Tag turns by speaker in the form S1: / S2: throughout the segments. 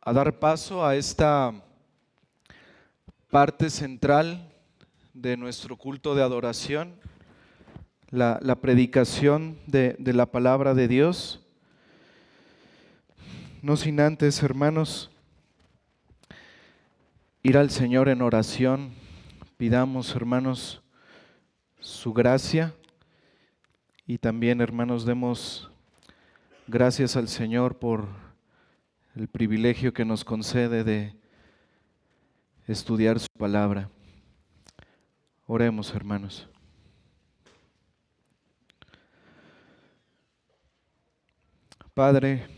S1: a dar paso a esta parte central de nuestro culto de adoración, la predicación de la palabra de Dios. No sin antes, hermanos, ir al Señor en oración. Pidamos, hermanos, su gracia y también, hermanos, demos gracias al Señor por el privilegio que nos concede de estudiar su palabra. Oremos, hermanos. Padre,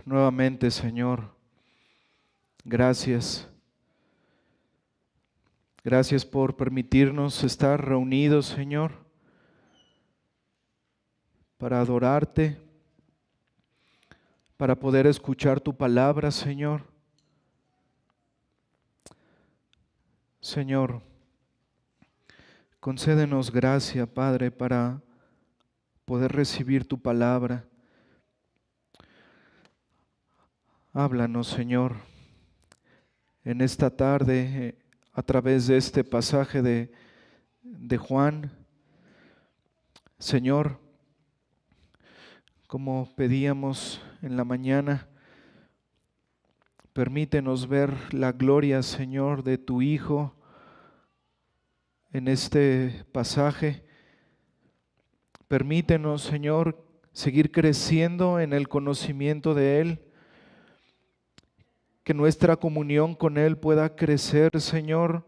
S1: nuevamente, Señor, gracias. Gracias por permitirnos estar reunidos, Señor, para adorarte, para poder escuchar tu palabra, Señor. Señor, concédenos gracia, Padre, para poder recibir tu palabra. Háblanos, Señor, en esta tarde a través de este pasaje de Juan. Señor, como pedíamos en la mañana, permítenos ver la gloria, Señor, de tu Hijo en este pasaje. Permítenos, Señor, seguir creciendo en el conocimiento de Él, que nuestra comunión con Él pueda crecer, Señor.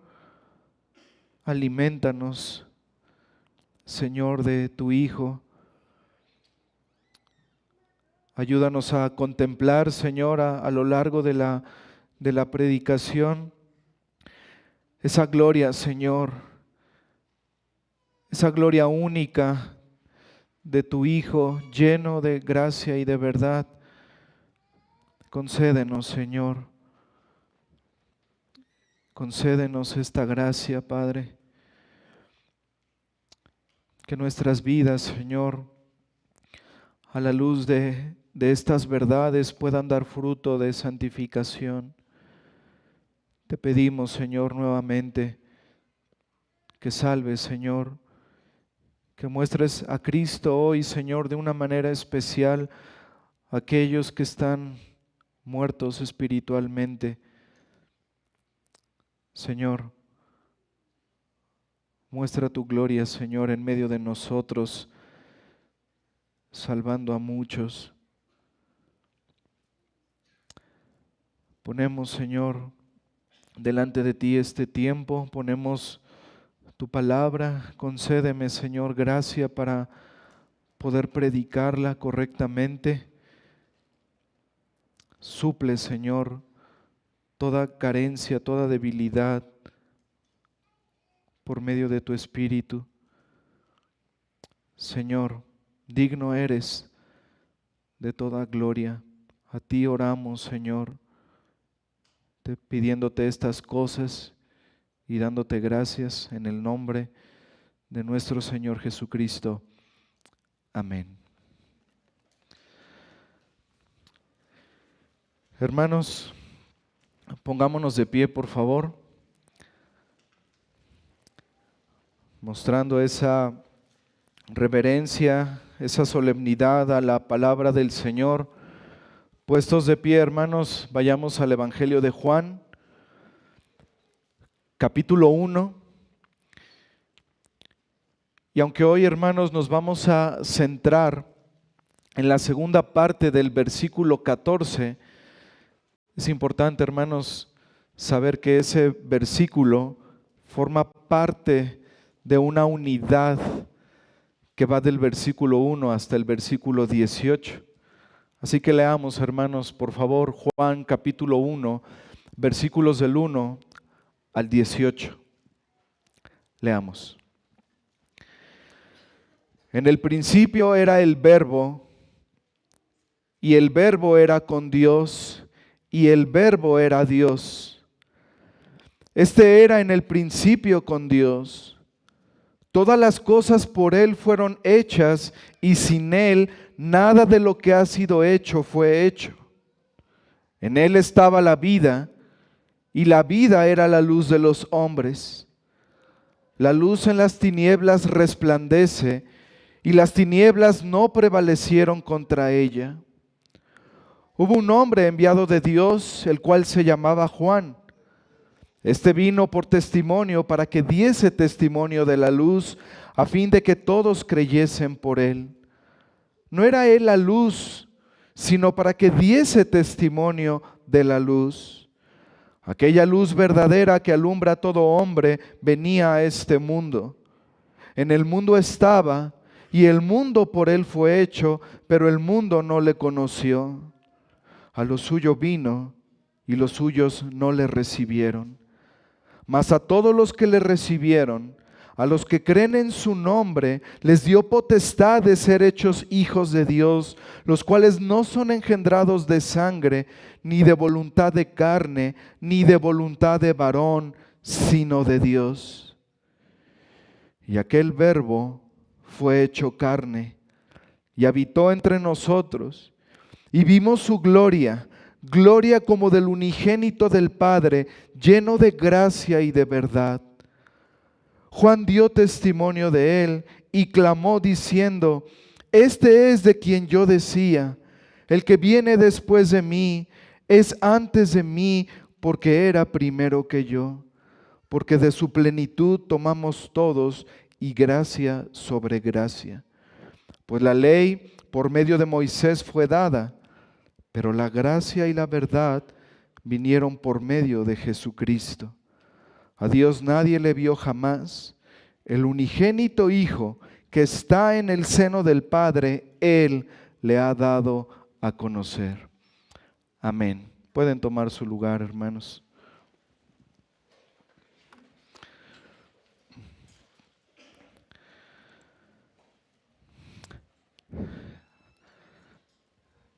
S1: Aliméntanos, Señor, de tu Hijo. Ayúdanos a contemplar, Señor, a lo largo de la predicación, esa gloria, Señor, esa gloria única de tu Hijo, lleno de gracia y de verdad. Concédenos, Señor, concédenos esta gracia, Padre, que nuestras vidas, Señor, a la luz de estas verdades puedan dar fruto de santificación. Te pedimos, Señor, nuevamente que salves, Señor, que muestres a Cristo hoy, Señor, de una manera especial a aquellos que están muertos espiritualmente. Señor, muestra tu gloria, Señor, en medio de nosotros, salvando a muchos. Ponemos, Señor, delante de ti este tiempo, ponemos tu palabra. Concédeme, Señor, gracia para poder predicarla correctamente. Suple, Señor, toda carencia, toda debilidad por medio de tu Espíritu. Señor, digno eres de toda gloria. A ti oramos, Señor, pidiéndote estas cosas y dándote gracias en el nombre de nuestro Señor Jesucristo. Amén. Hermanos, pongámonos de pie, por favor, mostrando esa reverencia, esa solemnidad a la palabra del Señor. Puestos de pie, hermanos, vayamos al Evangelio de Juan, capítulo 1. Y aunque hoy, hermanos, nos vamos a centrar en la segunda parte del versículo 14, es importante, hermanos, saber que ese versículo forma parte de una unidad que va del versículo 1 hasta el versículo 18. Así que leamos, hermanos, por favor, Juan capítulo 1, versículos del 1 al 18. Leamos. En el principio era el Verbo, y el Verbo era con Dios, y el Verbo era Dios. Este era en el principio con Dios. Todas las cosas por Él fueron hechas, y sin Él nada de lo que ha sido hecho fue hecho. En él estaba la vida, y la vida era la luz de los hombres. La luz en las tinieblas resplandece, y las tinieblas no prevalecieron contra ella. Hubo un hombre enviado de Dios, el cual se llamaba Juan. Este vino por testimonio para que diese testimonio de la luz, a fin de que todos creyesen por él. No era él la luz, sino para que diese testimonio de la luz. Aquella luz verdadera que alumbra a todo hombre venía a este mundo. En el mundo estaba, y el mundo por él fue hecho, pero el mundo no le conoció. A lo suyo vino, y los suyos no le recibieron. Mas a todos los que le recibieron, a los que creen en su nombre, les dio potestad de ser hechos hijos de Dios, los cuales no son engendrados de sangre, ni de voluntad de carne, ni de voluntad de varón, sino de Dios. Y aquel Verbo fue hecho carne, y habitó entre nosotros, y vimos su gloria, gloria como del unigénito del Padre, lleno de gracia y de verdad. Juan dio testimonio de él y clamó diciendo: este es de quien yo decía, el que viene después de mí es antes de mí, porque era primero que yo. Porque de su plenitud tomamos todos, y gracia sobre gracia. Pues la ley por medio de Moisés fue dada, pero la gracia y la verdad vinieron por medio de Jesucristo. A Dios nadie le vio jamás. El unigénito Hijo que está en el seno del Padre, Él le ha dado a conocer. Amén. Pueden tomar su lugar, hermanos.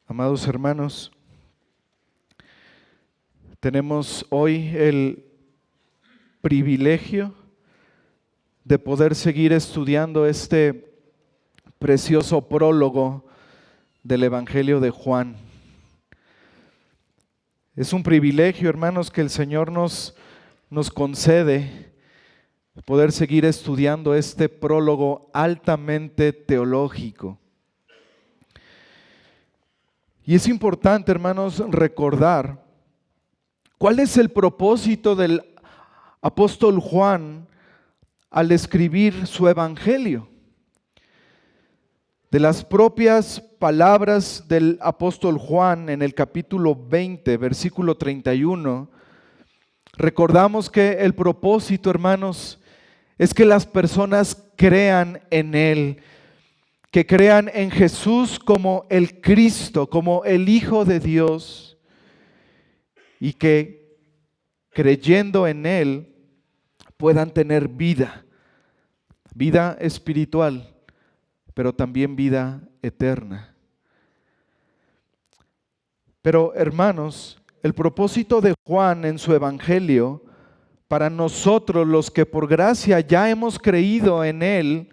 S1: Amados hermanos, tenemos hoy el privilegio de poder seguir estudiando este precioso prólogo del Evangelio de Juan. Es un privilegio, hermanos, que el Señor nos concede poder seguir estudiando este prólogo altamente teológico. Y es importante, hermanos, recordar cuál es el propósito del apóstol Juan al escribir su evangelio. De las propias palabras del apóstol Juan en el capítulo 20, versículo 31, recordamos que el propósito, hermanos, es que las personas crean en Él, que crean en Jesús como el Cristo, como el Hijo de Dios, y que creyendo en Él puedan tener vida espiritual, pero también vida eterna. Pero hermanos, el propósito de Juan en su evangelio, para nosotros los que por gracia ya hemos creído en Él,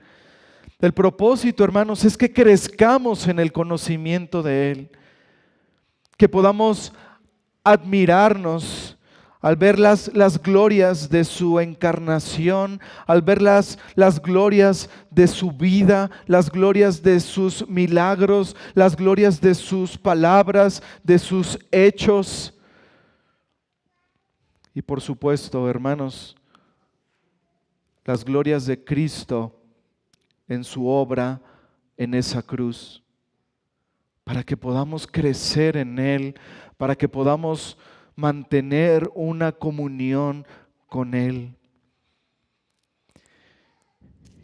S1: el propósito, hermanos, es que crezcamos en el conocimiento de Él, que podamos admirarnos al ver las glorias de su encarnación, al ver las glorias de su vida, las glorias de sus milagros, las glorias de sus palabras, de sus hechos. Y por supuesto, hermanos, las glorias de Cristo en su obra en esa cruz, para que podamos crecer en Él, para que podamos mantener una comunión con Él.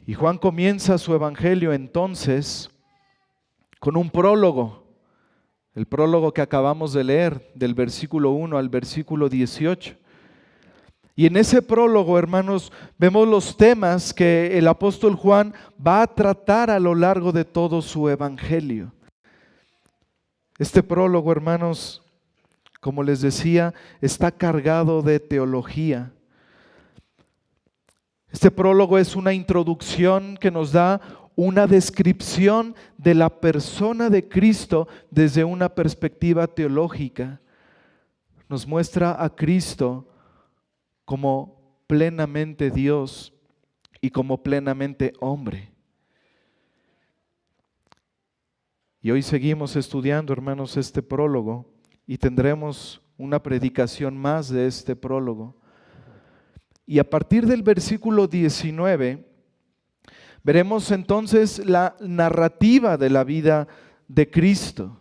S1: Y Juan comienza su evangelio entonces con un prólogo, el prólogo que acabamos de leer, del versículo 1 al versículo 18. Y en ese prólogo, hermanos, vemos los temas que el apóstol Juan va a tratar a lo largo de todo su evangelio. Este prólogo, hermanos, como les decía, está cargado de teología. Este prólogo es una introducción que nos da una descripción de la persona de Cristo desde una perspectiva teológica. Nos muestra a Cristo como plenamente Dios y como plenamente hombre. Y hoy seguimos estudiando, hermanos, este prólogo y tendremos una predicación más de este prólogo. Y a partir del versículo 19, veremos entonces la narrativa de la vida de Cristo.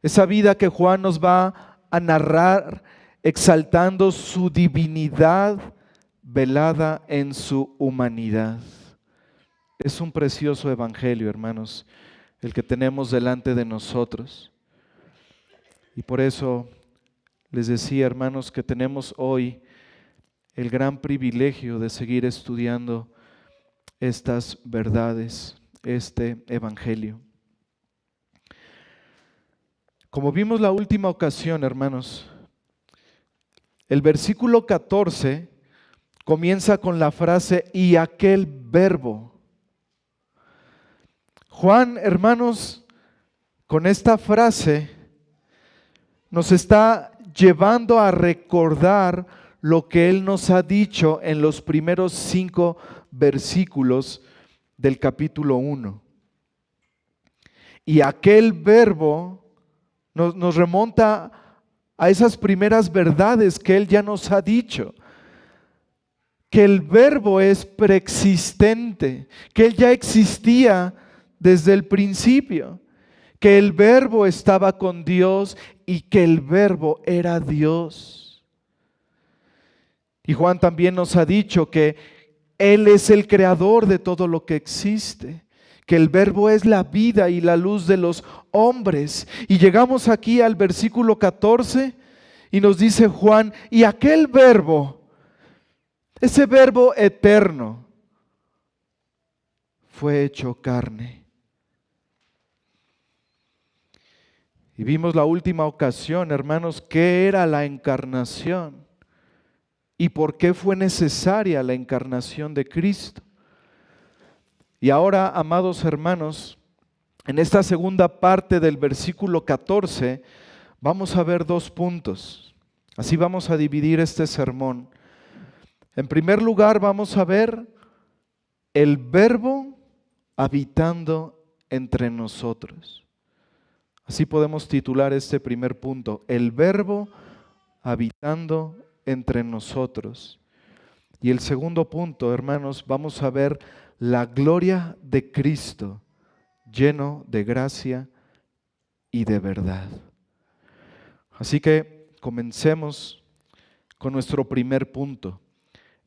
S1: Esa vida que Juan nos va a narrar exaltando su divinidad velada en su humanidad. Es un precioso evangelio, hermanos, el que tenemos delante de nosotros. Y por eso les decía, hermanos, que tenemos hoy el gran privilegio de seguir estudiando estas verdades, este evangelio. Como vimos la última ocasión, hermanos, el versículo 14 comienza con la frase "y aquel verbo". Juan, hermanos, con esta frase nos está llevando a recordar lo que Él nos ha dicho en los primeros 5 versículos del capítulo 1. Y aquel verbo nos remonta a esas primeras verdades que Él ya nos ha dicho. Que el verbo es preexistente, que Él ya existía desde el principio, que el verbo estaba con Dios y que el verbo era Dios. Y Juan también nos ha dicho que Él es el creador de todo lo que existe, que el verbo es la vida y la luz de los hombres. Y llegamos aquí al versículo 14 y nos dice Juan, y aquel verbo, ese verbo eterno, fue hecho carne. Y vimos la última ocasión, hermanos, qué era la encarnación y por qué fue necesaria la encarnación de Cristo. Y ahora, amados hermanos, en esta segunda parte del versículo 14, vamos a ver 2 puntos. Así vamos a dividir este sermón. En primer lugar, vamos a ver el verbo habitando entre nosotros. Así podemos titular este primer punto, el verbo habitando entre nosotros. Y el segundo punto, hermanos, vamos a ver la gloria de Cristo, lleno de gracia y de verdad. Así que comencemos con nuestro primer punto,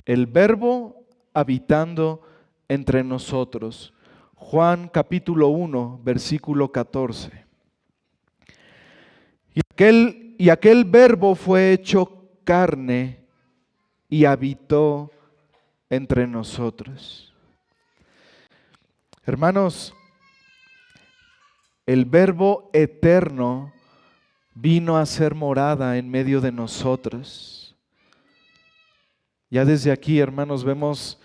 S1: el verbo habitando entre nosotros. Juan capítulo 1, versículo 14. Y aquel verbo fue hecho carne y habitó entre nosotros. Hermanos, el verbo eterno vino a ser morada en medio de nosotros. Ya desde aquí, hermanos, vemos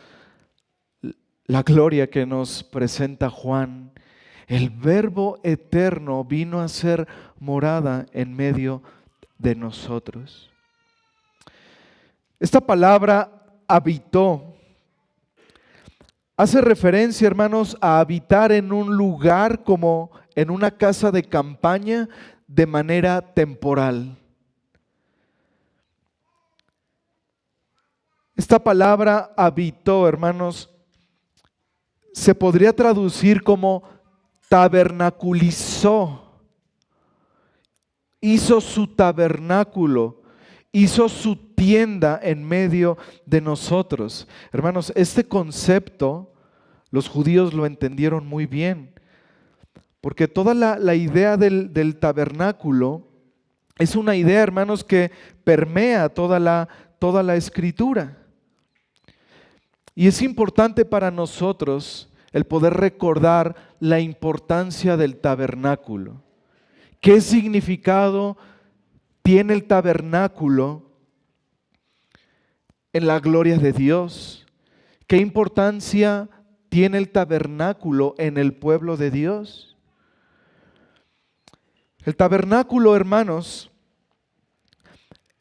S1: la gloria que nos presenta Juan. El verbo eterno vino a ser morada en medio de nosotros. Esta palabra habitó hace referencia, hermanos, a habitar en un lugar como en una casa de campaña de manera temporal. Esta palabra habitó, hermanos, se podría traducir como tabernaculizó, hizo su tabernáculo, hizo su tienda en medio de nosotros. Hermanos, este concepto los judíos lo entendieron muy bien, porque toda la idea del tabernáculo es una idea, hermanos, que permea toda la escritura. Y es importante para nosotros el poder recordar la importancia del tabernáculo. ¿Qué significado tiene el tabernáculo en la gloria de Dios? ¿Qué importancia tiene el tabernáculo en el pueblo de Dios? El tabernáculo, hermanos,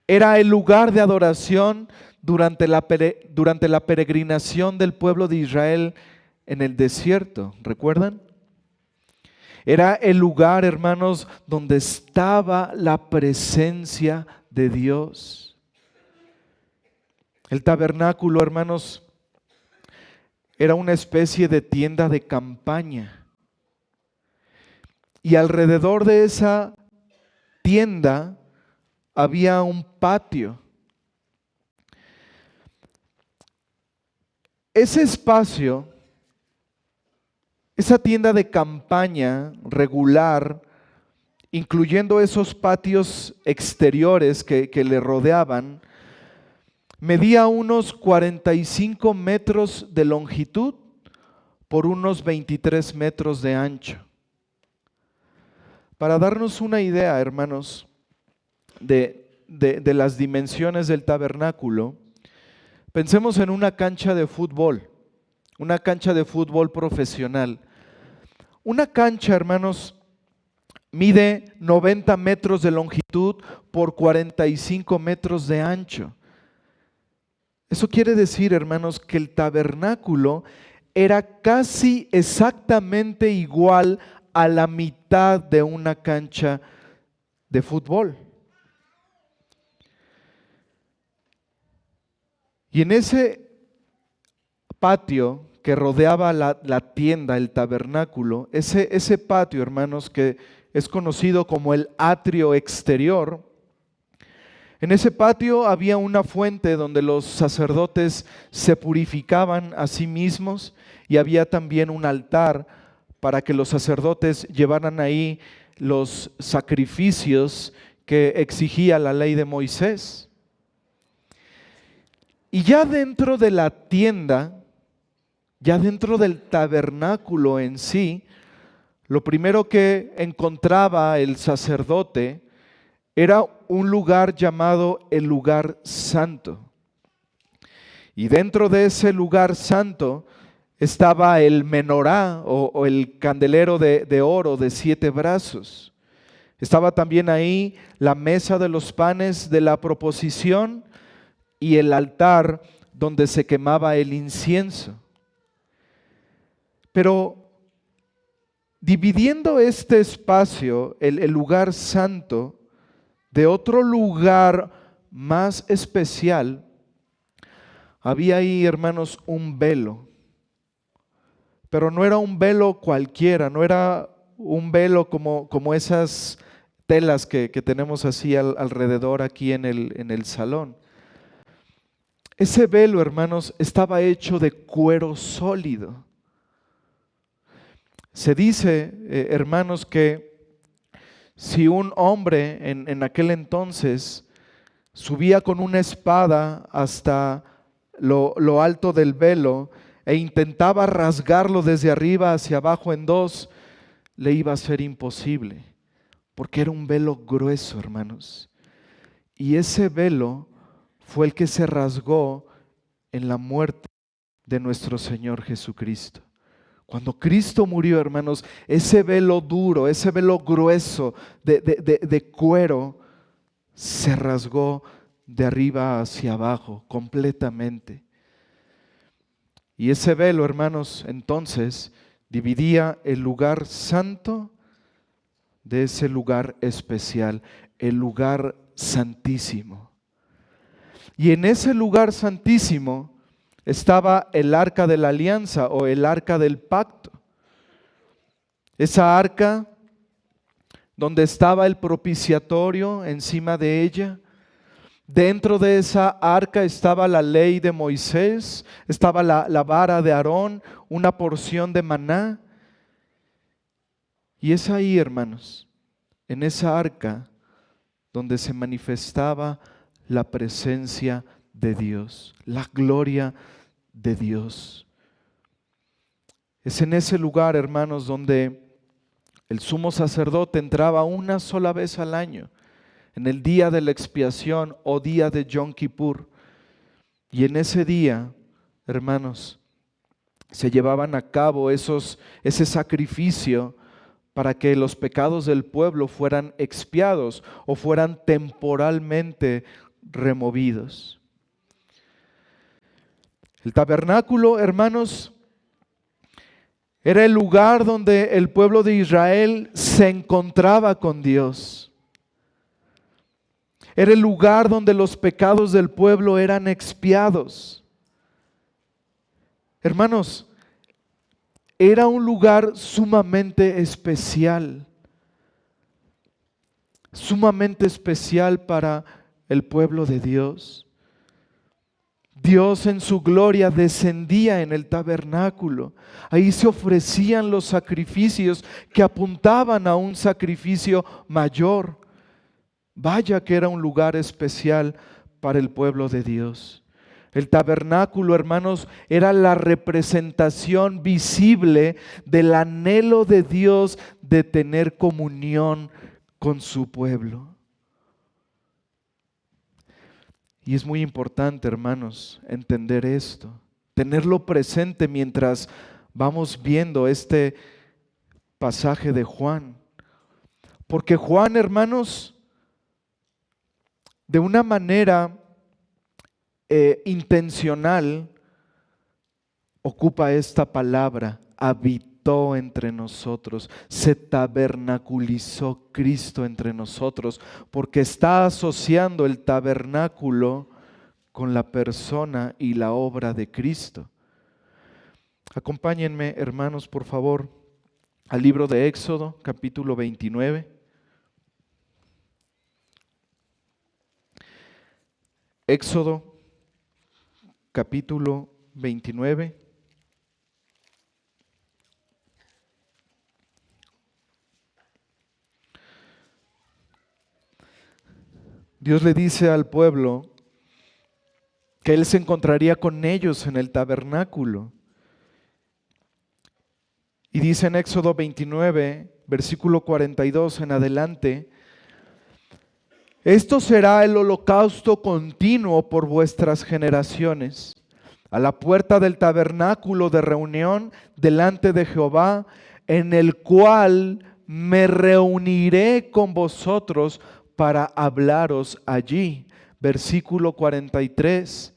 S1: era el lugar de adoración durante la peregrinación del pueblo de Israel en el desierto. ¿Recuerdan? Era el lugar, hermanos, donde estaba la presencia de Dios. El tabernáculo, hermanos, era una especie de tienda de campaña. Y alrededor de esa tienda había un patio. Ese espacio, esa tienda de campaña regular, incluyendo esos patios exteriores que le rodeaban, medía unos 45 metros de longitud por unos 23 metros de ancho. Para darnos una idea, hermanos, de las dimensiones del tabernáculo, pensemos en una cancha de fútbol profesional. Una cancha, hermanos, mide 90 metros de longitud por 45 metros de ancho. Eso quiere decir, hermanos, que el tabernáculo era casi exactamente igual a la mitad de una cancha de fútbol. Y en ese patio que rodeaba la tienda, el tabernáculo, ese patio, hermanos, que es conocido como el atrio exterior, en ese patio había una fuente donde los sacerdotes se purificaban a sí mismos y había también un altar para que los sacerdotes llevaran ahí los sacrificios que exigía la ley de Moisés. Y ya dentro de la tienda, ya dentro del tabernáculo en sí, lo primero que encontraba el sacerdote era un lugar llamado el lugar santo. Y dentro de ese lugar santo estaba el menorá o el candelero de oro de 7 brazos. Estaba también ahí la mesa de los panes de la proposición y el altar donde se quemaba el incienso. Pero dividiendo este espacio, el lugar santo, de otro lugar más especial, había ahí, hermanos, un velo. Pero no era un velo cualquiera, no era un velo como esas telas que tenemos así alrededor aquí en el salón. Ese velo, hermanos, estaba hecho de cuero sólido. Se dice, hermanos, que si un hombre en aquel entonces subía con una espada hasta lo alto del velo e intentaba rasgarlo desde arriba hacia abajo en dos, le iba a ser imposible, porque era un velo grueso, hermanos. Y ese velo fue el que se rasgó en la muerte de nuestro Señor Jesucristo. Cuando Cristo murió, hermanos, ese velo duro, ese velo grueso de cuero se rasgó de arriba hacia abajo completamente. Y ese velo, hermanos, entonces dividía el lugar santo de ese lugar especial, el lugar santísimo. Y en ese lugar santísimo estaba el arca de la alianza o el arca del pacto. Esa arca donde estaba el propiciatorio encima de ella. Dentro de esa arca estaba la ley de Moisés, estaba la vara de Aarón, una porción de maná. Y es ahí, hermanos, en esa arca donde se manifestaba la presencia de Dios, la gloria de Dios. Es en ese lugar, hermanos, donde el sumo sacerdote entraba una sola vez al año, en el día de la expiación o día de Yom Kippur. Y en ese día, hermanos, se llevaban a cabo ese sacrificio para que los pecados del pueblo fueran expiados o fueran temporalmente removidos. El tabernáculo, hermanos, era el lugar donde el pueblo de Israel se encontraba con Dios. Era el lugar donde los pecados del pueblo eran expiados. Hermanos, era un lugar sumamente especial para el pueblo de Dios. Dios en su gloria descendía en el tabernáculo. Ahí se ofrecían los sacrificios que apuntaban a un sacrificio mayor. Vaya que era un lugar especial para el pueblo de Dios. El tabernáculo, hermanos, era la representación visible del anhelo de Dios de tener comunión con su pueblo. Y es muy importante, hermanos, entender esto, tenerlo presente mientras vamos viendo este pasaje de Juan. Porque Juan, hermanos, de una manera intencional, ocupa esta palabra: habitó entre nosotros, se tabernaculizó Cristo entre nosotros, porque está asociando el tabernáculo con la persona y la obra de Cristo. Acompáñenme, hermanos, por favor, al libro de Éxodo, capítulo 29. Éxodo, capítulo 29. Dios le dice al pueblo que Él se encontraría con ellos en el tabernáculo. Y dice en Éxodo 29, versículo 42 en adelante: esto será el holocausto continuo por vuestras generaciones, a la puerta del tabernáculo de reunión delante de Jehová, en el cual me reuniré con vosotros para hablaros allí. Versículo 43.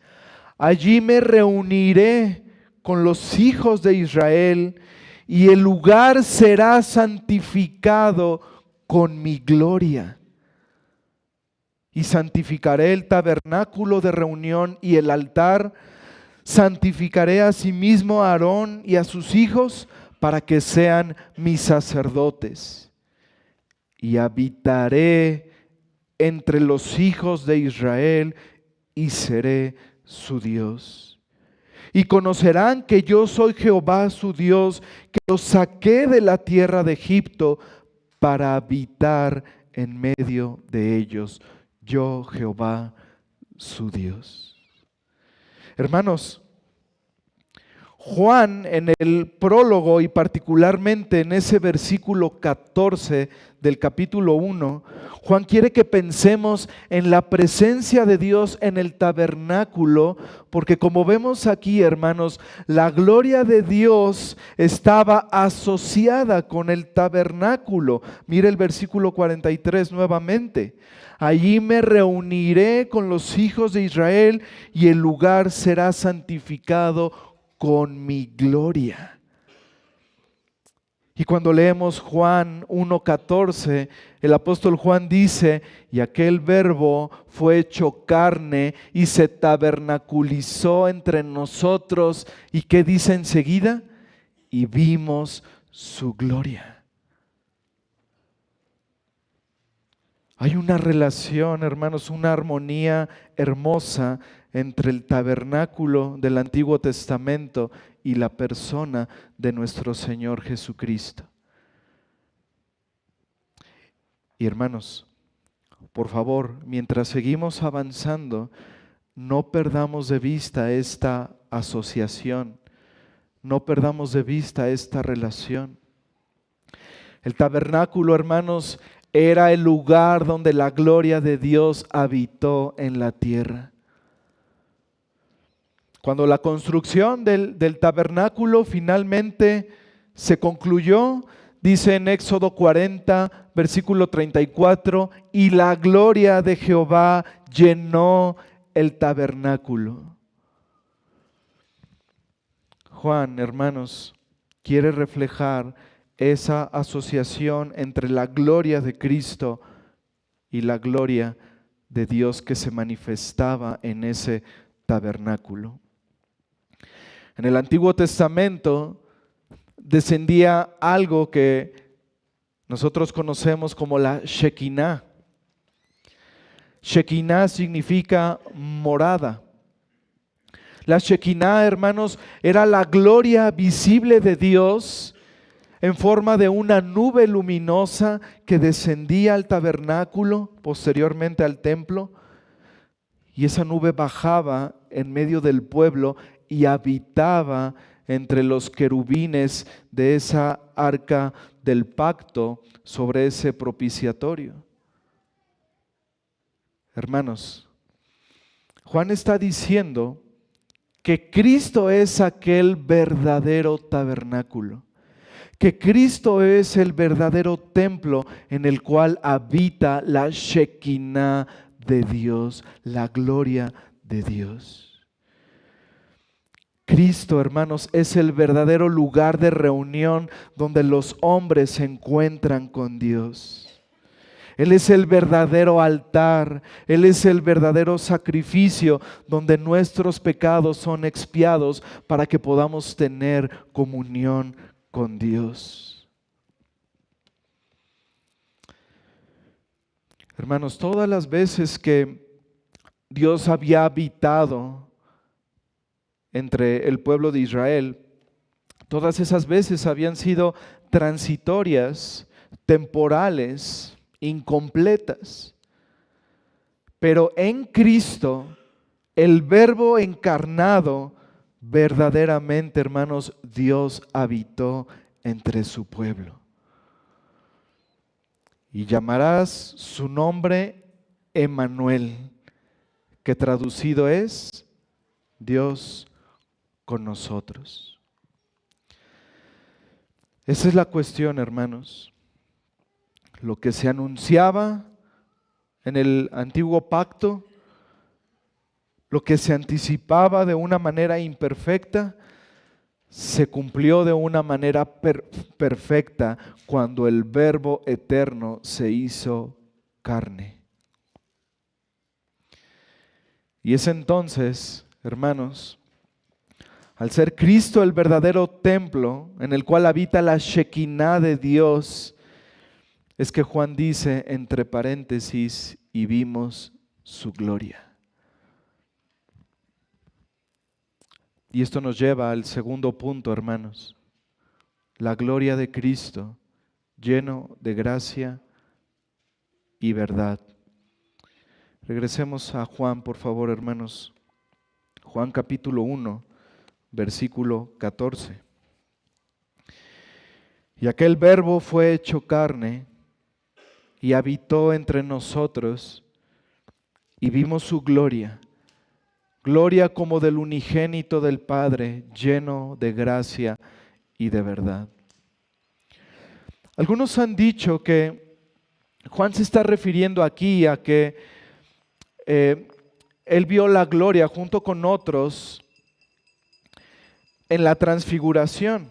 S1: Allí me reuniré con los hijos de Israel, y el lugar será santificado con mi gloria. Y santificaré el tabernáculo de reunión y el altar. Santificaré asimismo a Aarón y a sus hijos para que sean mis sacerdotes. Y habitaré entre los hijos de Israel y seré su Dios. Y conocerán que yo soy Jehová su Dios, que los saqué de la tierra de Egipto para habitar en medio de ellos. Yo, Jehová, su Dios. Hermanos, Juan en el prólogo y particularmente en ese versículo 14 del capítulo 1, Juan quiere que pensemos en la presencia de Dios en el tabernáculo, porque como vemos aquí, hermanos, la gloria de Dios estaba asociada con el tabernáculo. Mire el versículo 43 nuevamente. Allí me reuniré con los hijos de Israel y el lugar será santificado con mi gloria. Y cuando leemos Juan 1:14, el apóstol Juan dice: y aquel verbo fue hecho carne y se tabernaculizó entre nosotros. ¿Y qué dice enseguida? Y vimos su gloria. Hay una relación, hermanos, una armonía hermosa entre el tabernáculo del Antiguo Testamento y la persona de nuestro Señor Jesucristo. Y hermanos, por favor, mientras seguimos avanzando, no perdamos de vista esta asociación, no perdamos de vista esta relación. El tabernáculo, hermanos, era el lugar donde la gloria de Dios habitó en la tierra. Cuando la construcción del tabernáculo finalmente se concluyó, dice en Éxodo 40, versículo 34, y la gloria de Jehová llenó el tabernáculo. Juan, hermanos, quiere reflejar esa asociación entre la gloria de Cristo y la gloria de Dios que se manifestaba en ese tabernáculo. En el Antiguo Testamento descendía algo que nosotros conocemos como la Shekinah. Shekinah significa morada. La Shekinah, hermanos, era la gloria visible de Dios en forma de una nube luminosa que descendía al tabernáculo, posteriormente al templo, y esa nube bajaba en medio del pueblo y habitaba entre los querubines de esa arca del pacto sobre ese propiciatorio. Hermanos, Juan está diciendo que Cristo es aquel verdadero tabernáculo, que Cristo es el verdadero templo en el cual habita la Shekinah de Dios, la gloria de Dios. Cristo, hermanos, es el verdadero lugar de reunión donde los hombres se encuentran con Dios. Él es el verdadero altar, Él es el verdadero sacrificio donde nuestros pecados son expiados para que podamos tener comunión con Dios. Hermanos, todas las veces que Dios había habitado entre el pueblo de Israel, todas esas veces habían sido transitorias, temporales, incompletas. Pero en Cristo, el Verbo encarnado, verdaderamente, hermanos, Dios habitó entre su pueblo. Y llamarás su nombre Emmanuel, que traducido es Dios con nosotros. Esa es la cuestión, hermanos. Lo que se anunciaba en el antiguo pacto, lo que se anticipaba de una manera imperfecta, se cumplió de una manera perfecta cuando el Verbo eterno se hizo carne. Y es entonces, hermanos, al ser Cristo el verdadero templo en el cual habita la Shekinah de Dios, es que Juan dice entre paréntesis, y vimos su gloria. Y esto nos lleva al segundo punto, hermanos. La gloria de Cristo, lleno de gracia y verdad. Regresemos a Juan, por favor, hermanos. Juan capítulo 1, versículo 14. Y aquel Verbo fue hecho carne y habitó entre nosotros, y vimos su gloria, gloria como del unigénito del Padre, lleno de gracia y de verdad. Algunos han dicho que Juan se está refiriendo aquí a que él vio la gloria junto con otros en la transfiguración.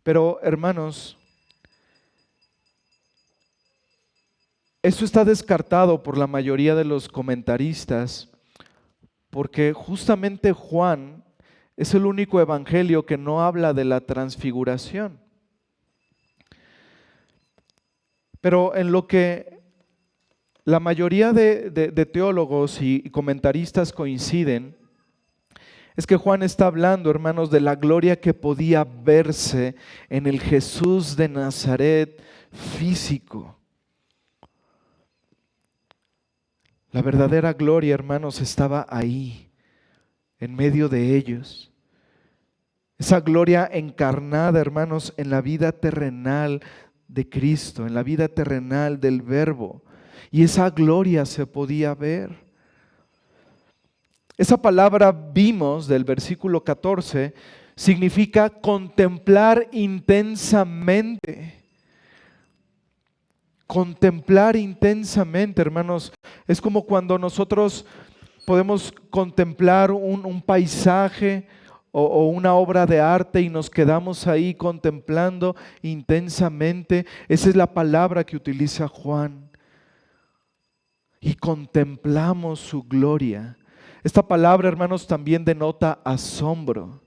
S1: Pero, hermanos, eso está descartado por la mayoría de los comentaristas, porque justamente Juan es el único evangelio que no habla de la transfiguración. Pero en lo que la mayoría de teólogos y comentaristas coinciden, es que Juan está hablando, hermanos, de la gloria que podía verse en el Jesús de Nazaret físico. La verdadera gloria, hermanos, estaba ahí, en medio de ellos. Esa gloria encarnada, hermanos, en la vida terrenal de Cristo, en la vida terrenal del Verbo. Y esa gloria se podía ver. Esa palabra vimos del versículo 14 significa contemplar intensamente. Contemplar intensamente, hermanos, es como cuando nosotros podemos contemplar un paisaje o una obra de arte y nos quedamos ahí contemplando intensamente. Esa es la palabra que utiliza Juan. Y contemplamos su gloria. Esta palabra, hermanos, también denota asombro.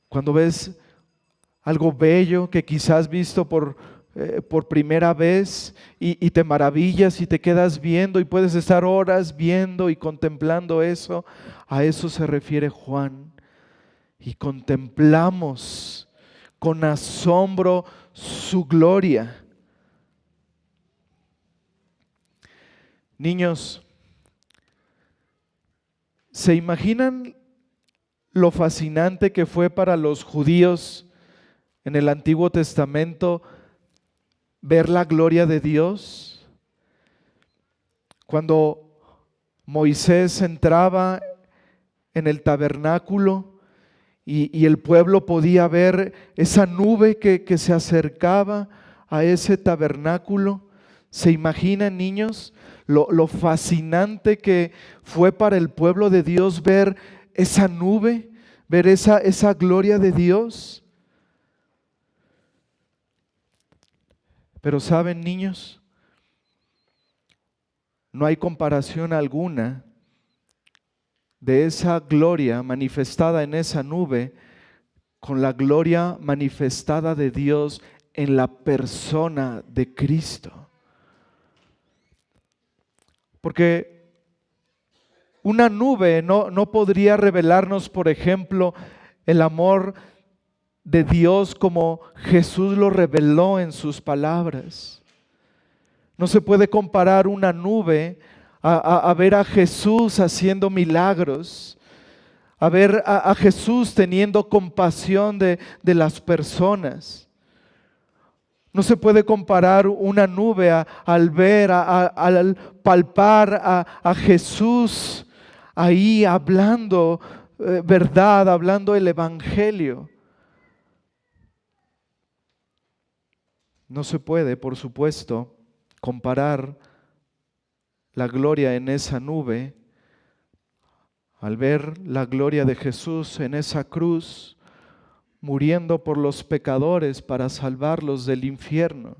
S1: Cuando ves algo bello que quizás has visto por primera vez y te maravillas y te quedas viendo y puedes estar horas viendo y contemplando eso, a eso se refiere Juan. Y contemplamos con asombro su gloria. Niños, ¿se imaginan lo fascinante que fue para los judíos en el Antiguo Testamento ver la gloria de Dios? Cuando Moisés entraba en el tabernáculo y el pueblo podía ver esa nube que se acercaba a ese tabernáculo. ¿Se imaginan, niños, lo fascinante que fue para el pueblo de Dios ver esa nube, ver esa gloria de Dios? Pero saben, niños, no hay comparación alguna de esa gloria manifestada en esa nube con la gloria manifestada de Dios en la persona de Cristo. Porque una nube no podría revelarnos, por ejemplo, el amor de Dios como Jesús lo reveló en sus palabras. No se puede comparar una nube a ver a Jesús haciendo milagros, a ver a Jesús teniendo compasión de las personas. No se puede comparar una nube al ver, al palpar a Jesús ahí hablando verdad, hablando el evangelio. No se puede, por supuesto, comparar la gloria en esa nube al ver la gloria de Jesús en esa cruz, muriendo por los pecadores para salvarlos del infierno.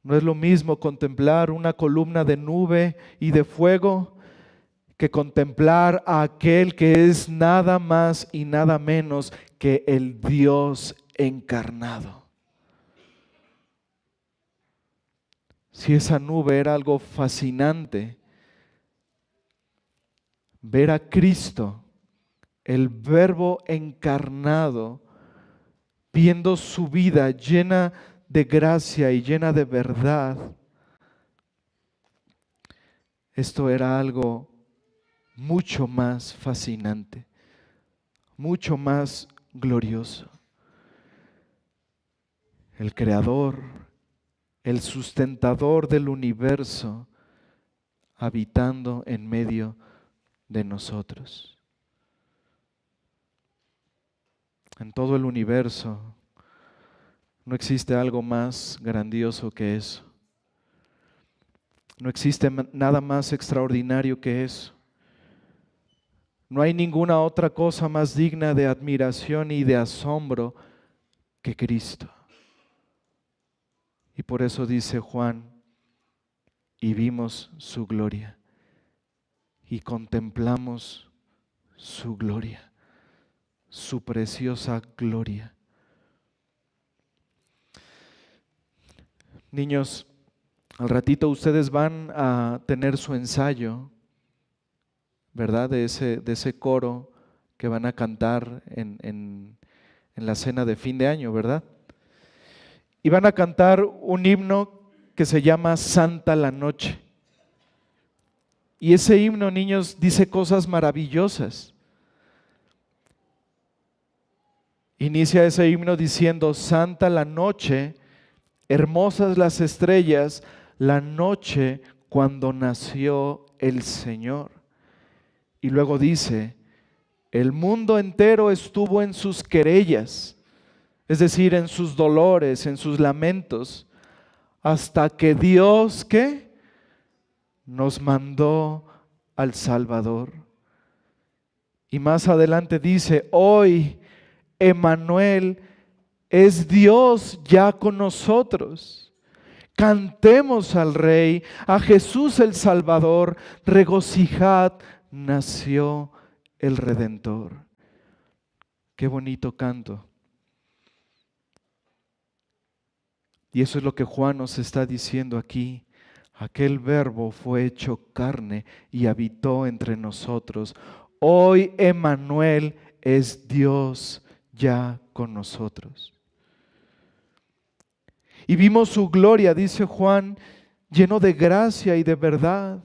S1: No es lo mismo contemplar una columna de nube y de fuego que contemplar a aquel que es nada más y nada menos que el Dios encarnado. Si esa nube era algo fascinante, ver a Cristo, el Verbo encarnado, viendo su vida llena de gracia y llena de verdad, esto era algo mucho más fascinante, mucho más glorioso. El Creador, el sustentador del universo, habitando en medio de nosotros. En todo el universo no existe algo más grandioso que eso. No existe nada más extraordinario que eso. No hay ninguna otra cosa más digna de admiración y de asombro que Cristo. Y por eso dice Juan, y vimos su gloria, y contemplamos su gloria, su preciosa gloria. Niños, al ratito ustedes van a tener su ensayo, ¿verdad? De ese coro que van a cantar en la cena de fin de año, ¿verdad? Y van a cantar un himno que se llama Santa la Noche. Y ese himno, niños, dice cosas maravillosas. Inicia ese himno diciendo: Santa la noche, hermosas las estrellas, la noche cuando nació el Señor. Y luego dice, el mundo entero estuvo en sus querellas, es decir, en sus dolores, en sus lamentos, hasta que Dios, ¿qué? Nos mandó al Salvador. Y más adelante dice, hoy Emmanuel es Dios ya con nosotros. Cantemos al Rey, a Jesús el Salvador, regocijad, nació el Redentor. Qué bonito canto. Y eso es lo que Juan nos está diciendo aquí. Aquel verbo fue hecho carne y habitó entre nosotros. Hoy Emmanuel es Dios ya con nosotros. Y vimos su gloria, dice Juan, lleno de gracia y de verdad.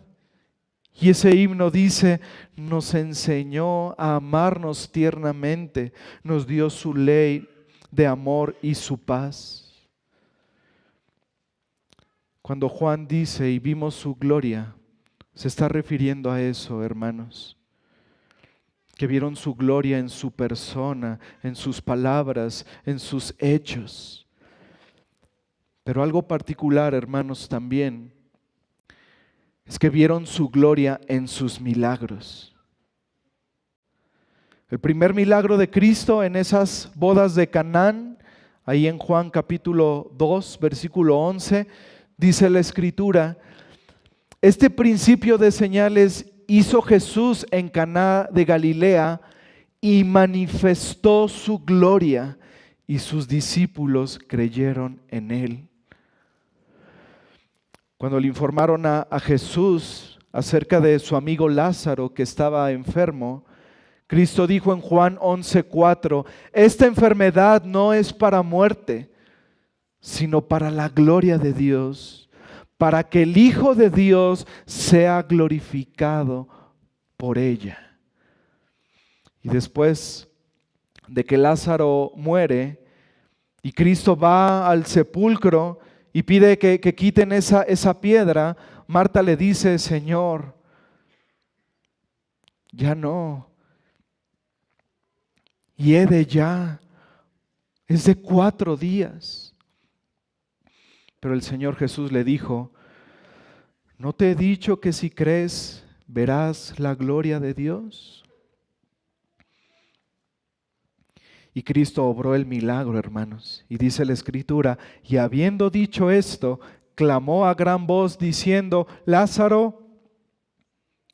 S1: Y ese himno dice, nos enseñó a amarnos tiernamente, nos dio su ley de amor y su paz. Cuando Juan dice y vimos su gloria, se está refiriendo a eso, hermanos, que vieron su gloria en su persona, en sus palabras, en sus hechos. Pero algo particular, hermanos, también es que vieron su gloria en sus milagros. El primer milagro de Cristo en esas bodas de Canaán, ahí en Juan capítulo 2, versículo 11, dice la Escritura, este principio de señales hizo Jesús en Caná de Galilea y manifestó su gloria y sus discípulos creyeron en él. Cuando le informaron a Jesús acerca de su amigo Lázaro que estaba enfermo, Cristo dijo en Juan 11:4, esta enfermedad no es para muerte, sino para la gloria de Dios, para que el Hijo de Dios sea glorificado por ella. Y después de que Lázaro muere y Cristo va al sepulcro y pide que quiten esa piedra, Marta le dice, Señor, ya no, hiede ya, es de 4 días. Pero el Señor Jesús le dijo, ¿no te he dicho que si crees verás la gloria de Dios? Y Cristo obró el milagro, hermanos. Y dice la Escritura, y habiendo dicho esto, clamó a gran voz diciendo, Lázaro,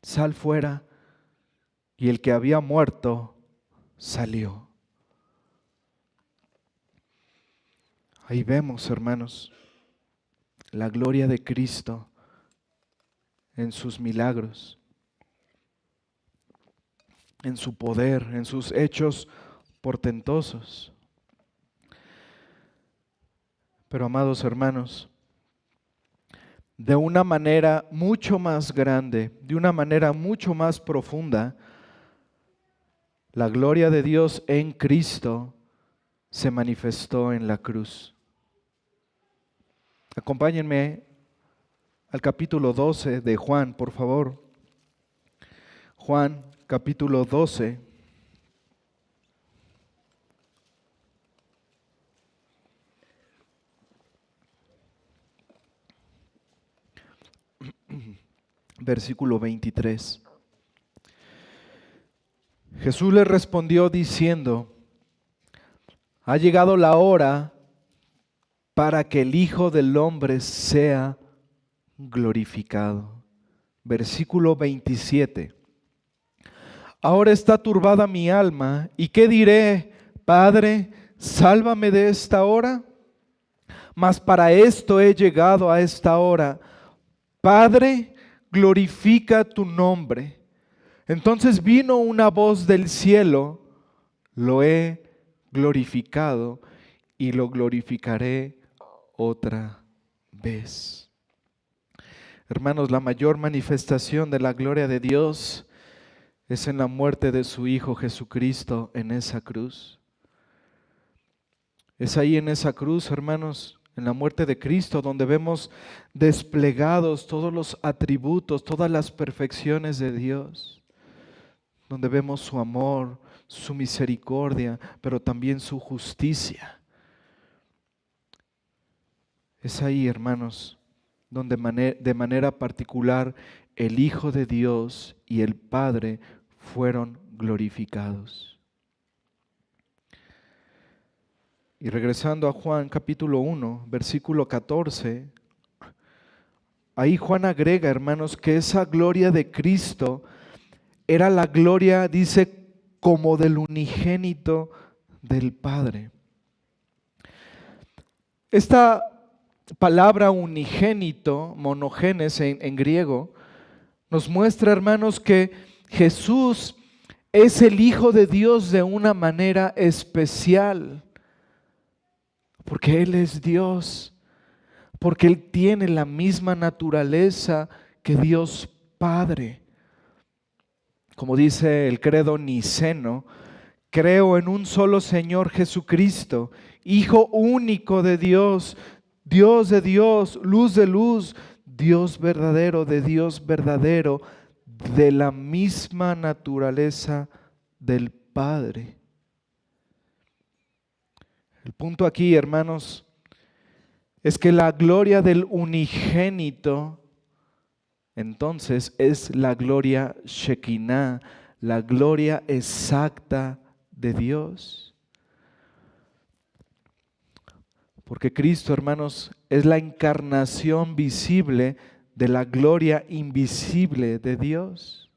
S1: sal fuera. Y el que había muerto salió. Ahí vemos, hermanos, la gloria de Cristo en sus milagros, en su poder, en sus hechos portentosos. Pero amados hermanos, de una manera mucho más grande, de una manera mucho más profunda, la gloria de Dios en Cristo se manifestó en la cruz. Acompáñenme al capítulo 12 de Juan, por favor. Juan, capítulo 12. Versículo 23. Jesús le respondió diciendo, ha llegado la hora para que el Hijo del Hombre sea glorificado. Versículo 27. Ahora está turbada mi alma, ¿y qué diré? Padre, sálvame de esta hora. Mas para esto he llegado a esta hora. Padre, glorifica tu nombre. Entonces vino una voz del cielo, lo he glorificado y lo glorificaré otra vez. Hermanos, la mayor manifestación de la gloria de Dios es en la muerte de su Hijo Jesucristo en esa cruz. Es ahí en esa cruz, hermanos, en la muerte de Cristo, donde vemos desplegados todos los atributos, todas las perfecciones de Dios. donde vemos su amor, su misericordia, pero también su justicia. Es ahí, hermanos, donde de manera particular el Hijo de Dios y el Padre fueron glorificados. Y regresando a Juan capítulo 1, versículo 14, ahí Juan agrega, hermanos, que esa gloria de Cristo era la gloria, dice, como del unigénito del Padre. Esta palabra unigénito, monogenes en griego, nos muestra, hermanos, que Jesús es el Hijo de Dios de una manera especial, porque Él es Dios, porque Él tiene la misma naturaleza que Dios Padre. Como dice el credo niceno, creo en un solo Señor Jesucristo, Hijo único de Dios, Dios de Dios, luz de luz, Dios verdadero de Dios verdadero, de la misma naturaleza del Padre. El punto aquí, hermanos, es que la gloria del unigénito, entonces, es la gloria Shekinah, la gloria exacta de Dios. Porque Cristo, hermanos, es la encarnación visible de la gloria invisible de Dios.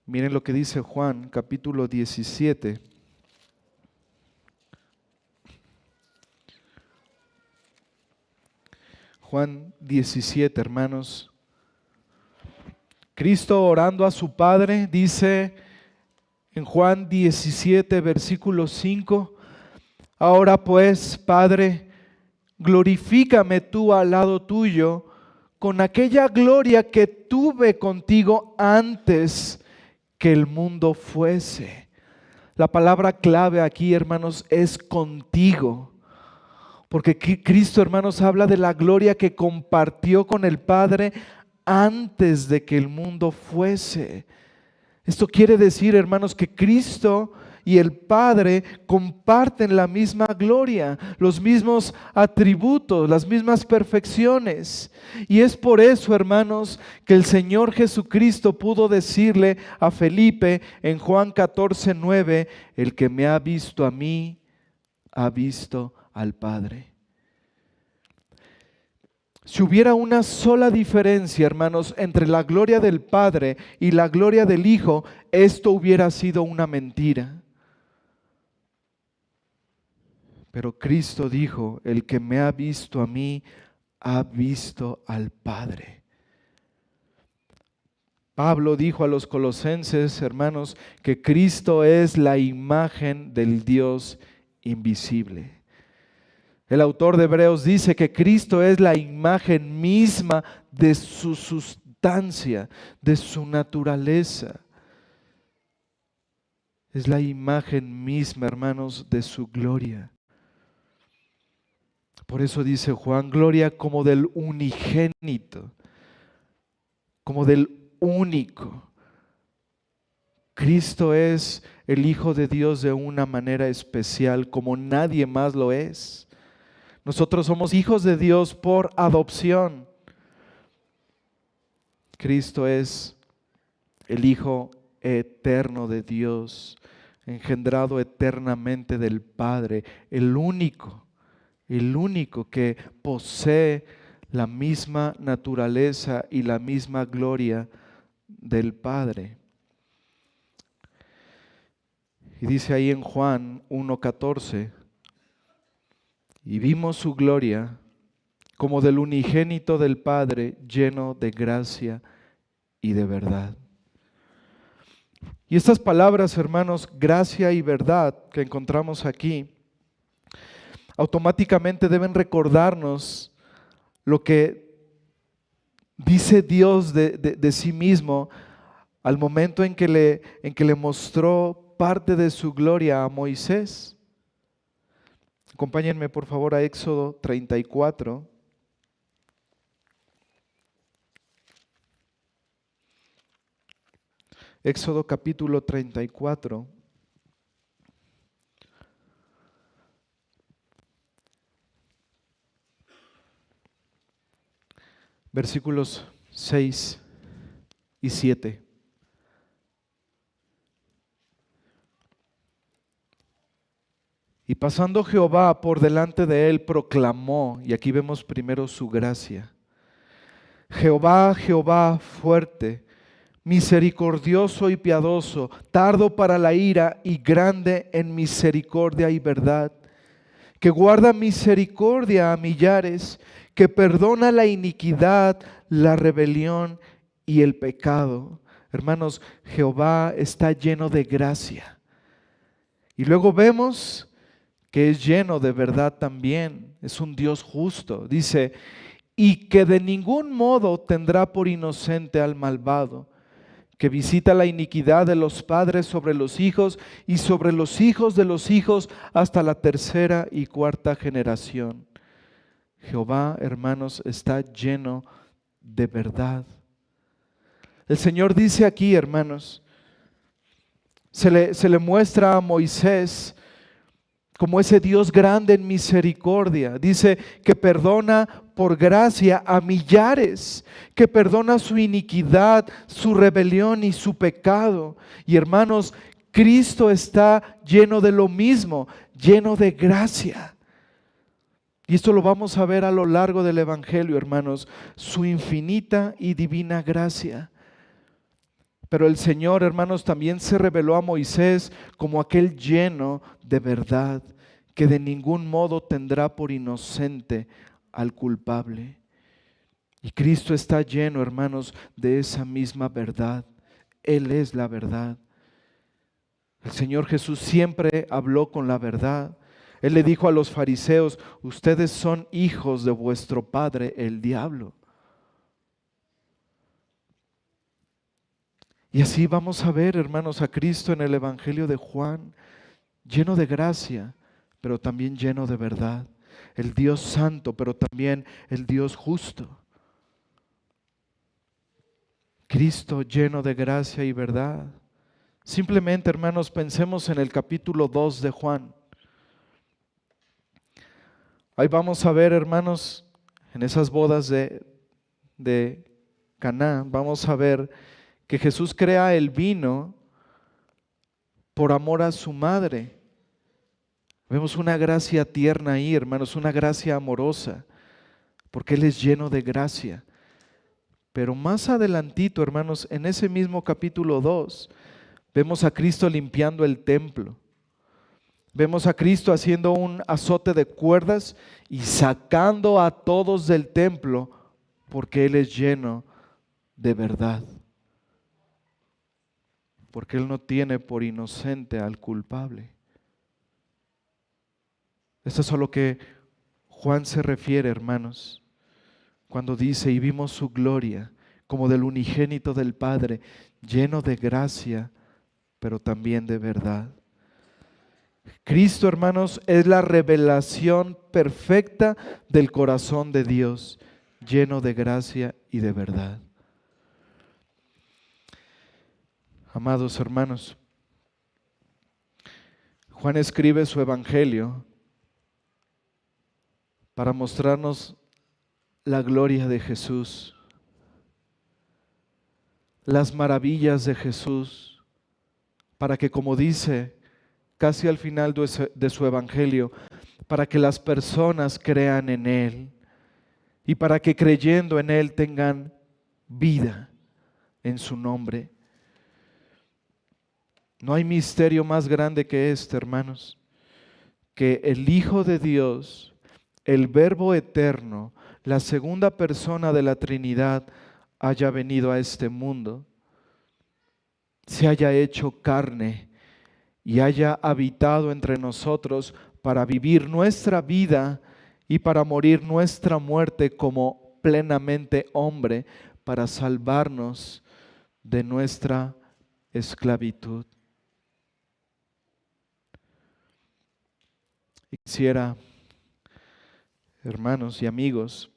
S1: Miren lo que dice Juan, capítulo 17. Juan 17, hermanos. Cristo orando a su Padre dice en Juan 17, versículo 5, ahora pues, Padre, glorifícame tú al lado tuyo con aquella gloria que tuve contigo antes que el mundo fuese. La palabra clave aquí, hermanos, es contigo. Porque Cristo, hermanos, habla de la gloria que compartió con el Padre antes de que el mundo fuese. Esto quiere decir, hermanos, que Cristo y el Padre comparten la misma gloria, los mismos atributos, las mismas perfecciones. Y es por eso, hermanos, que el Señor Jesucristo pudo decirle a Felipe en Juan 14:9, el que me ha visto a mí, ha visto al Padre. Si hubiera una sola diferencia, hermanos, entre la gloria del Padre y la gloria del Hijo, esto hubiera sido una mentira. Pero Cristo dijo, el que me ha visto a mí, ha visto al Padre. Pablo dijo a los colosenses, hermanos, que Cristo es la imagen del Dios invisible. El autor de Hebreos dice que Cristo es la imagen misma de su sustancia, de su naturaleza. Es la imagen misma, hermanos, de su gloria. Por eso dice Juan, gloria como del unigénito, como del único. Cristo es el Hijo de Dios de una manera especial, como nadie más lo es. Nosotros somos hijos de Dios por adopción. Cristo es el Hijo eterno de Dios, engendrado eternamente del Padre, el único que posee la misma naturaleza y la misma gloria del Padre. Y dice ahí en Juan 1:14, y vimos su gloria como del unigénito del Padre, lleno de gracia y de verdad. Y estas palabras, hermanos, gracia y verdad que encontramos aquí, automáticamente deben recordarnos lo que dice Dios de sí mismo al momento en que le mostró parte de su gloria a Moisés. Acompáñenme por favor a Éxodo 34. Éxodo capítulo 34. Versículos 6 y 7. Y pasando Jehová por delante de él, proclamó, y aquí vemos primero su gracia. Jehová, Jehová fuerte, misericordioso y piadoso, tardo para la ira y grande en misericordia y verdad, que guarda misericordia a millares, que perdona la iniquidad, la rebelión y el pecado. Hermanos, Jehová está lleno de gracia. Y luego vemos que es lleno de verdad también, es un Dios justo. Dice, y que de ningún modo tendrá por inocente al malvado, que visita la iniquidad de los padres sobre los hijos y sobre los hijos de los hijos hasta la tercera y cuarta generación. Jehová, hermanos, está lleno de verdad. El Señor dice aquí, hermanos, se le muestra a Moisés como ese Dios grande en misericordia. Dice que perdona por gracia a millares, que perdona su iniquidad, su rebelión y su pecado. Y hermanos, Cristo está lleno de lo mismo, lleno de gracia. Y esto lo vamos a ver a lo largo del Evangelio, hermanos, su infinita y divina gracia. Pero el Señor, hermanos, también se reveló a Moisés como aquel lleno de verdad, que de ningún modo tendrá por inocente al culpable. Y Cristo está lleno, hermanos, de esa misma verdad. Él es la verdad. El Señor Jesús siempre habló con la verdad. Él le dijo a los fariseos, ustedes son hijos de vuestro padre, el diablo. Y así vamos a ver, hermanos, a Cristo en el Evangelio de Juan, lleno de gracia, pero también lleno de verdad. El Dios santo, pero también el Dios justo. Cristo lleno de gracia y verdad. Simplemente, hermanos, pensemos en el capítulo 2 de Juan. Ahí vamos a ver, hermanos, en esas bodas de Caná, vamos a ver que Jesús crea el vino por amor a su madre. Vemos una gracia tierna ahí, hermanos, una gracia amorosa, porque Él es lleno de gracia. Pero más adelantito, hermanos, en ese mismo capítulo 2, vemos a Cristo limpiando el templo. Vemos a Cristo haciendo un azote de cuerdas y sacando a todos del templo, porque Él es lleno de verdad. Porque Él no tiene por inocente al culpable. Esto es a lo que Juan se refiere, hermanos, cuando dice, y vimos su gloria como del unigénito del Padre, lleno de gracia, pero también de verdad. Cristo, hermanos, es la revelación perfecta del corazón de Dios, lleno de gracia y de verdad. Amados hermanos, Juan escribe su evangelio para mostrarnos la gloria de Jesús, las maravillas de Jesús, para que, como dice casi al final de su evangelio, para que las personas crean en Él y para que creyendo en Él tengan vida en su nombre. No hay misterio más grande que este, hermanos, que el Hijo de Dios, el Verbo eterno, la segunda persona de la Trinidad, haya venido a este mundo, se haya hecho carne y haya habitado entre nosotros para vivir nuestra vida y para morir nuestra muerte como plenamente hombre, para salvarnos de nuestra esclavitud. Y quisiera, hermanos y amigos,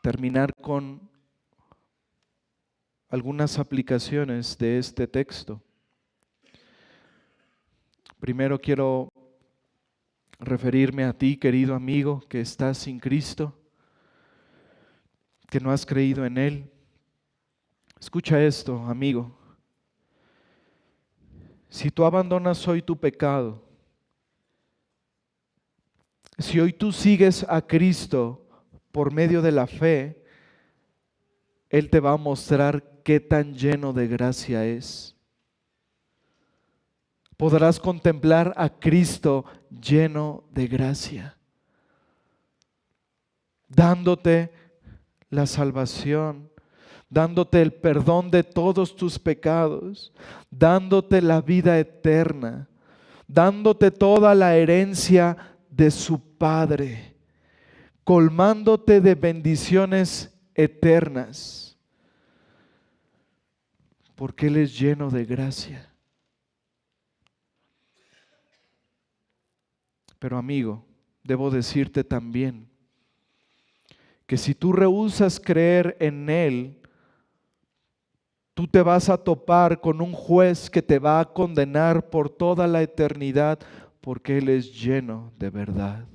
S1: terminar con algunas aplicaciones de este texto. Primero quiero referirme a ti, querido amigo, que estás sin Cristo, que no has creído en Él. Escucha esto, amigo. Si tú abandonas hoy tu pecado, si hoy tú sigues a Cristo por medio de la fe, Él te va a mostrar qué tan lleno de gracia es. Podrás contemplar a Cristo lleno de gracia, dándote la salvación, dándote el perdón de todos tus pecados, dándote la vida eterna, dándote toda la herencia de su Padre, colmándote de bendiciones eternas, porque Él es lleno de gracia. Pero amigo, debo decirte también que si tú rehusas creer en Él, tú te vas a topar con un juez que te va a condenar por toda la eternidad, porque Él es lleno de verdad,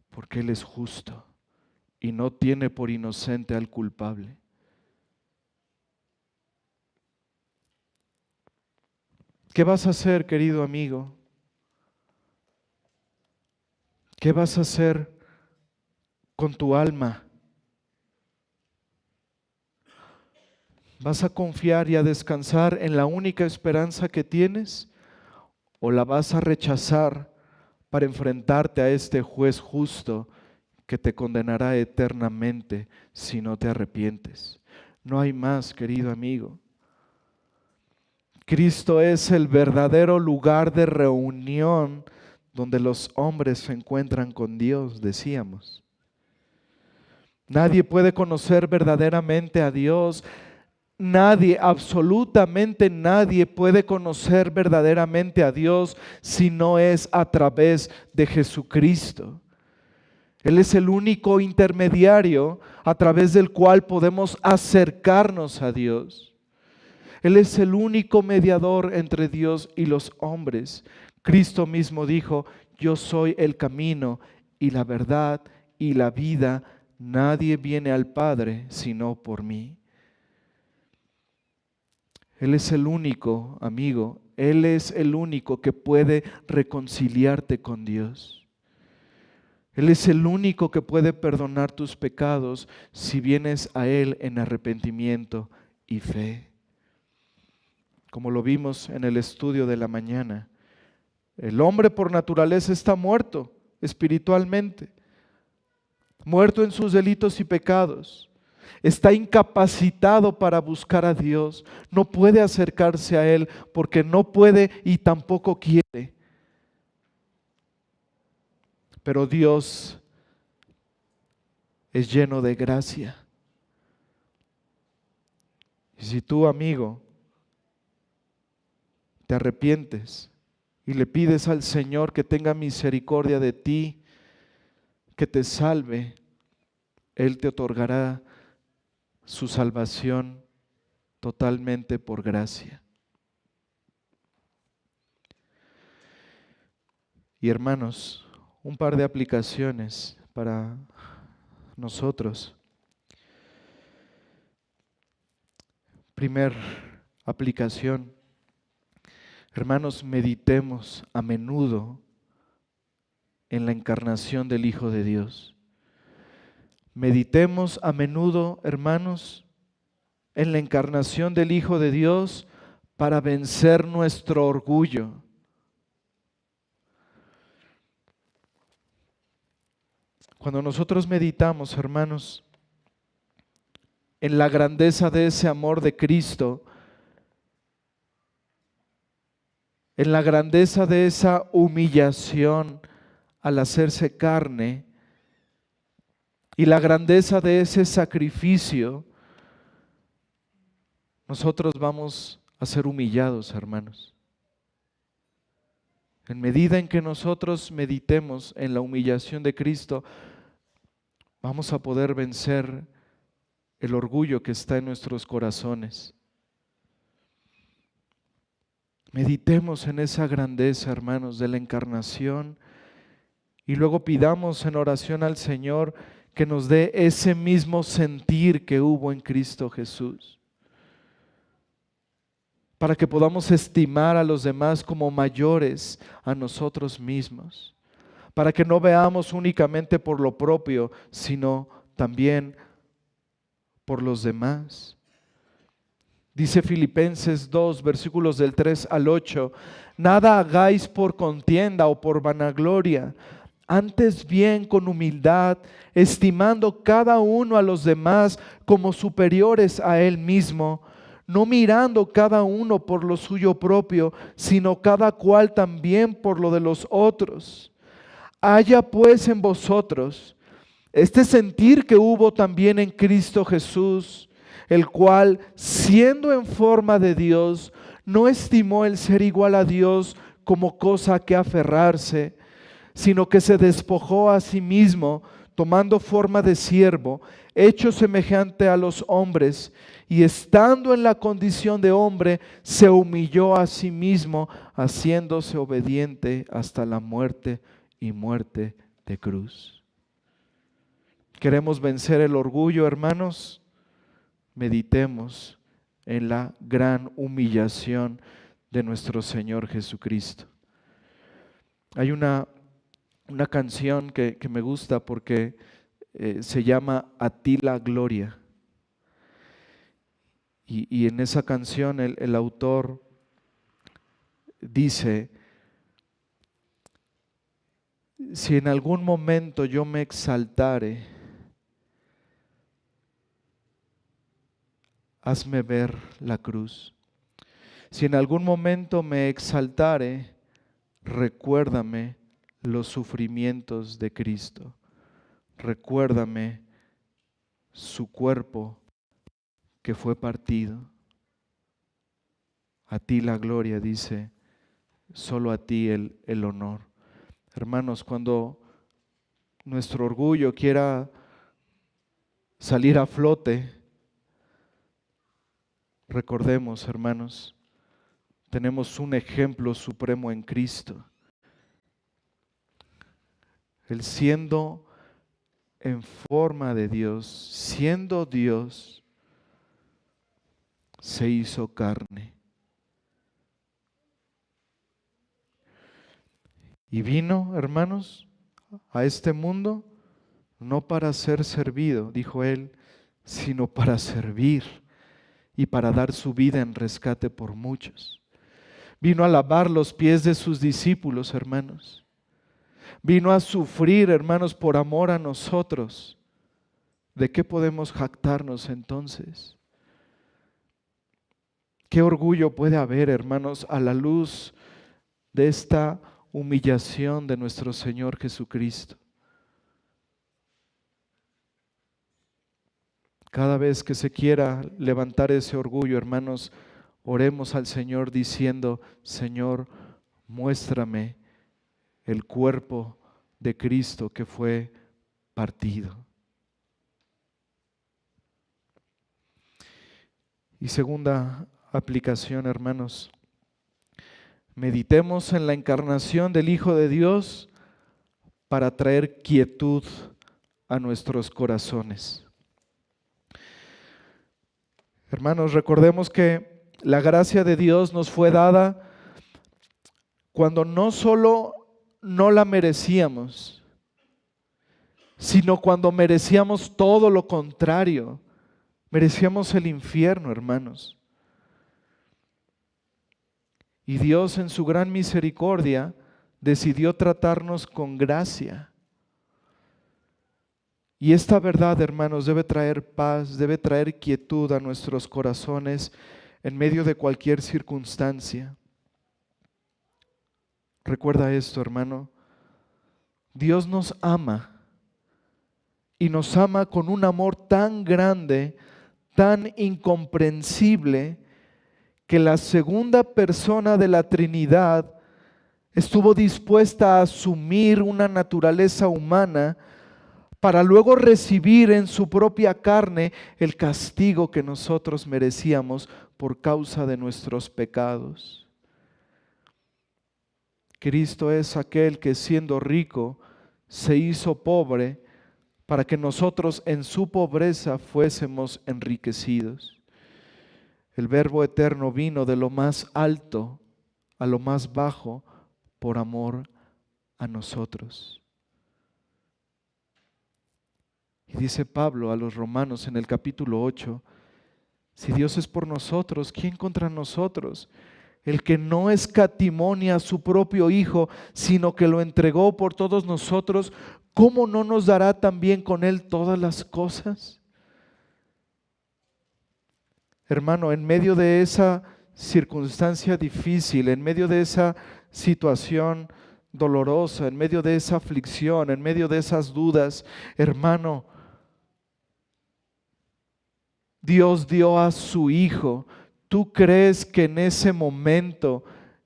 S1: porque Él es justo y no tiene por inocente al culpable. ¿Qué vas a hacer, querido amigo? ¿Qué vas a hacer con tu alma? ¿Vas a confiar y a descansar en la única esperanza que tienes? ¿O la vas a rechazar para enfrentarte a este juez justo que te condenará eternamente si no te arrepientes? No hay más, querido amigo. Cristo es el verdadero lugar de reunión donde los hombres se encuentran con Dios, decíamos. Nadie puede conocer verdaderamente a Dios. Nadie, absolutamente nadie puede conocer verdaderamente a Dios si no es a través de Jesucristo. Él es el único intermediario a través del cual podemos acercarnos a Dios. Él es el único mediador entre Dios y los hombres. Cristo mismo dijo: yo soy el camino y la verdad y la vida. Nadie viene al Padre sino por mí. Él es el único, amigo, Él es el único que puede reconciliarte con Dios. Él es el único que puede perdonar tus pecados si vienes a Él en arrepentimiento y fe. Como lo vimos en el estudio de la mañana, el hombre por naturaleza está muerto espiritualmente, muerto en sus delitos y pecados. Está incapacitado para buscar a Dios, no puede acercarse a Él porque no puede y tampoco quiere. Pero Dios es lleno de gracia. Y si tú, amigo, te arrepientes y le pides al Señor que tenga misericordia de ti, que te salve, Él te otorgará su salvación totalmente por gracia. Y hermanos, un par de aplicaciones para nosotros. Primer aplicación, hermanos, meditemos a menudo en la encarnación del Hijo de Dios. Meditemos a menudo, hermanos, en la encarnación del Hijo de Dios para vencer nuestro orgullo. Cuando nosotros meditamos, hermanos, en la grandeza de ese amor de Cristo, en la grandeza de esa humillación al hacerse carne y la grandeza de ese sacrificio, nosotros vamos a ser humillados, hermanos. En medida en que nosotros meditemos en la humillación de Cristo, vamos a poder vencer el orgullo que está en nuestros corazones. Meditemos en esa grandeza, hermanos, de la encarnación y luego pidamos en oración al Señor que nos dé ese mismo sentir que hubo en Cristo Jesús, para que podamos estimar a los demás como mayores a nosotros mismos, para que no veamos únicamente por lo propio, sino también por los demás. Dice Filipenses 2, versículos del 3 al 8, nada hagáis por contienda o por vanagloria, antes bien con humildad, estimando cada uno a los demás como superiores a él mismo, no mirando cada uno por lo suyo propio, sino cada cual también por lo de los otros. Haya pues en vosotros este sentir que hubo también en Cristo Jesús, el cual, siendo en forma de Dios, no estimó el ser igual a Dios como cosa a que aferrarse, sino que se despojó a sí mismo, tomando forma de siervo, hecho semejante a los hombres, y estando en la condición de hombre, se humilló a sí mismo, haciéndose obediente hasta la muerte y muerte de cruz. ¿Queremos vencer el orgullo, hermanos? Meditemos en la gran humillación de nuestro Señor Jesucristo. Hay una canción que me gusta porque se llama A ti la gloria. Y en esa canción el autor dice, si en algún momento yo me exaltare, hazme ver la cruz. Si en algún momento me exaltare, recuérdame los sufrimientos de Cristo. Recuérdame su cuerpo que fue partido. A ti la gloria, dice, solo a ti el honor. Hermanos, cuando nuestro orgullo quiera salir a flote, recordemos, hermanos, tenemos un ejemplo supremo en Cristo. Él siendo en forma de Dios, siendo Dios, se hizo carne. Y vino, hermanos, a este mundo no para ser servido, dijo Él, sino para servir y para dar su vida en rescate por muchos. Vino a lavar los pies de sus discípulos, hermanos. Vino a sufrir, hermanos, por amor a nosotros. ¿De qué podemos jactarnos entonces? ¿Qué orgullo puede haber, hermanos, a la luz de esta humillación de nuestro Señor Jesucristo? Cada vez que se quiera levantar ese orgullo, hermanos, oremos al Señor diciendo, Señor, muéstrame el cuerpo de Cristo que fue partido. Y segunda aplicación, hermanos, meditemos en la encarnación del Hijo de Dios para traer quietud a nuestros corazones. Hermanos, recordemos que la gracia de Dios nos fue dada cuando no solo no la merecíamos, sino cuando merecíamos todo lo contrario. Merecíamos el infierno, hermanos. Y Dios en su gran misericordia decidió tratarnos con gracia. Y esta verdad, hermanos, debe traer paz, debe traer quietud a nuestros corazones en medio de cualquier circunstancia. Recuerda esto, hermano. Dios nos ama y nos ama con un amor tan grande, tan incomprensible, que la segunda persona de la Trinidad estuvo dispuesta a asumir una naturaleza humana para luego recibir en su propia carne el castigo que nosotros merecíamos por causa de nuestros pecados. Cristo es aquel que siendo rico se hizo pobre para que nosotros en su pobreza fuésemos enriquecidos. El Verbo eterno vino de lo más alto a lo más bajo por amor a nosotros. Y dice Pablo a los romanos en el capítulo 8, si Dios es por nosotros, ¿quién contra nosotros? El que no escatimó ni a su propio Hijo, sino que lo entregó por todos nosotros, ¿cómo no nos dará también con Él todas las cosas? Hermano, en medio de esa circunstancia difícil, en medio de esa situación dolorosa, en medio de esa aflicción, en medio de esas dudas, hermano, Dios dio a su Hijo. ¿Tú crees que en ese momento,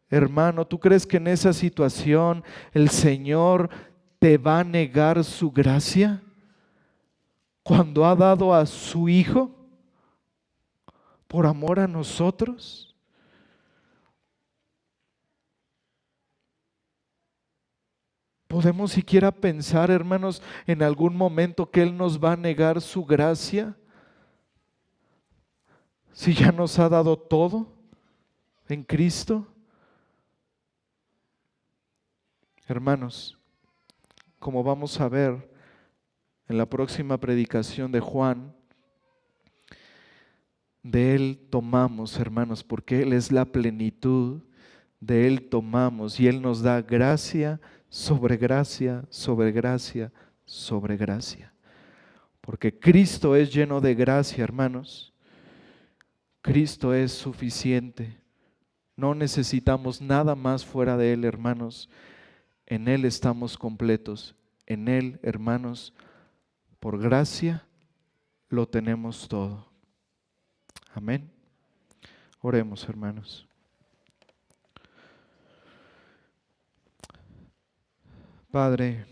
S1: hermano, tú crees que en esa situación el Señor te va a negar su gracia cuando ha dado a su Hijo por amor a nosotros? ¿Podemos siquiera pensar, hermanos, en algún momento que Él nos va a negar su gracia? Si ya nos ha dado todo en Cristo. Hermanos, como vamos a ver en la próxima predicación de Juan, de Él tomamos, hermanos, porque Él es la plenitud, de Él tomamos y Él nos da gracia sobre gracia, sobre gracia, sobre gracia. Porque Cristo es lleno de gracia, hermanos. Cristo es suficiente. No necesitamos nada más fuera de Él, hermanos. En Él estamos completos. En Él, hermanos, por gracia lo tenemos todo. Amén. Oremos, hermanos. Padre,